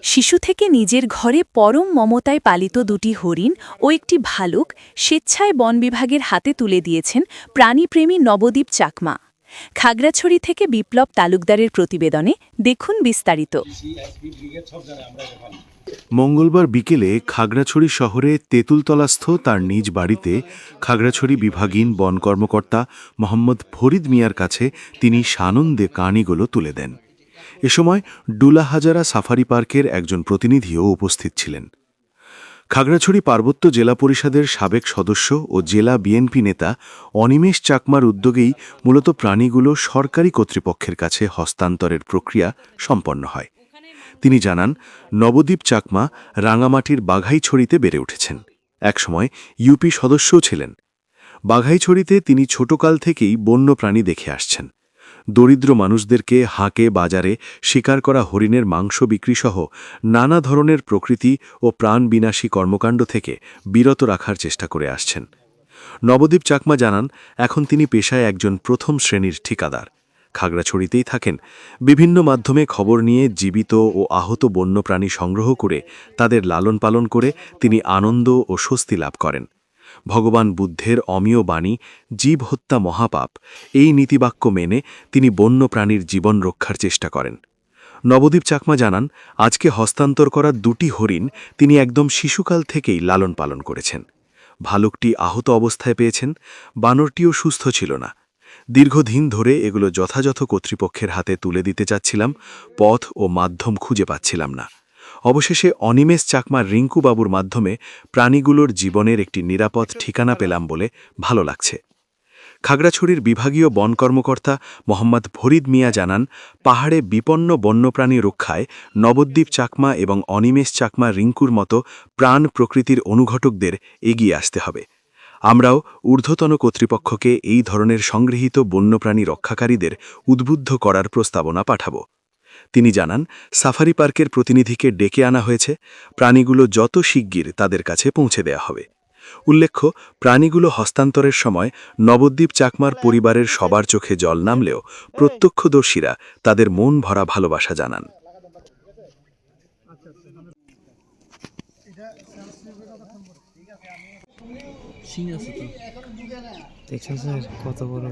শিশু থেকে নিজের ঘরে পরম মমতায় পালিত দুটি হরিণ ও একটি ভালুক স্বেচ্ছায় বন বিভাগের হাতে তুলে দিয়েছেন প্রাণীপ্রেমী নবদ্বীপ চাকমা। খাগড়াছড়ি থেকে বিপ্লব তালুকদারের প্রতিবেদনে দেখুন বিস্তারিত। মঙ্গলবার বিকেলে খাগড়াছড়ি শহরে তেঁতুলতলাস্থ তার নিজ বাড়িতে খাগড়াছড়ি বিভাগীন বন কর্মকর্তা মোহাম্মদ ফরিদ মিয়ার কাছে তিনি সানন্দে কানিগুলো তুলে দেন। এ সময় ডুলাহাজারা সাফারি পার্কের একজন প্রতিনিধিও উপস্থিত ছিলেন। খাগড়াছড়ি পার্বত্য জেলা পরিষদের সাবেক সদস্য ও জেলা বিএনপি নেতা অনিমেষ চাকমার উদ্যোগেই মূলত প্রাণীগুলো সরকারি কর্তৃপক্ষের কাছে হস্তান্তরের প্রক্রিয়া সম্পন্ন হয়। তিনি জানান, নবদ্বীপ চাকমা রাঙামাটির বাঘাইছড়িতে বেড়ে উঠেছেন। একসময় ইউপি সদস্যও ছিলেন। বাঘাইছড়িতে তিনি ছোটকাল থেকেই বন্য প্রাণী দেখে আসছেন। দরিদ্র মানুষদেরকে হাঁকে বাজারে শিকার করা হরিণের মাংস বিক্রিসহ নানা ধরনের প্রকৃতি ও প্রাণবিনাশী কর্মকাণ্ড থেকে বিরত রাখার চেষ্টা করে আসছেন। নবদ্বীপ চাকমা জানান, এখন তিনি পেশায় একজন প্রথম শ্রেণীর ঠিকাদার। খাগড়াছড়িতেই থাকেন। বিভিন্ন মাধ্যমে খবর নিয়ে জীবিত ও আহত বন্যপ্রাণী সংগ্রহ করে তাদের লালন পালন করে তিনি আনন্দ ও স্বস্তি লাভ করেন। ভগবান বুদ্ধের অমীয় বাণী জীব হত্যা মহাপাপ, এই নীতিবাক্য মেনে তিনি বন্যপ্রাণীর জীবন রক্ষার চেষ্টা করেন। নবদ্বীপ চাকমা জানান, আজকে হস্তান্তর করা দুটি হরিণ তিনি একদম শিশুকাল থেকেই লালন পালন করেছেন। ভালুকটি আহত অবস্থায় পেয়েছেন, বানরটিও সুস্থ ছিল না। দীর্ঘদিন ধরে এগুলো যথাযথ কর্তৃপক্ষের হাতে তুলে দিতে চাচ্ছিলাম, পথ ও মাধ্যম খুঁজে পাচ্ছিলাম না। অবশেষে অনিমেষ চাকমার রিঙ্কু বাবুর মাধ্যমে প্রাণীগুলোর জীবনের একটি নিরাপদ ঠিকানা পেলাম বলে ভালো লাগছে। খাগড়াছড়ির বিভাগীয় বন কর্মকর্তা মোহাম্মদ ফরিদ মিয়া জানান, পাহাড়ে বিপন্ন বন্যপ্রাণী রক্ষায় নবদ্বীপ চাকমা এবং অনিমেষ চাকমা রিঙ্কুর মতো প্রাণ প্রকৃতির অনুঘটকদের এগিয়ে আসতে হবে। আমরাও ঊর্ধ্বতন কর্তৃপক্ষকে এই ধরনের সংগৃহীত বন্যপ্রাণী রক্ষাকারীদের উদ্বুদ্ধ করার প্রস্তাবনা পাঠাব। তিনি জানান, সাফারি পার্কের প্রতিনিধিকে ডেকে আনা হয়েছে, প্রাণীগুলো যত শিগগির তাদের কাছে পৌঁছে দেয়া হবে। উল্লেখ্য, প্রাণীগুলো হস্তান্তরের সময় নবদ্বীপ চাকমার পরিবারের সবার চোখে জল নামলেও প্রত্যক্ষদর্শীরা তাদের মন ভরা ভালোবাসা জানান। দেখছেন স্যার কত বড়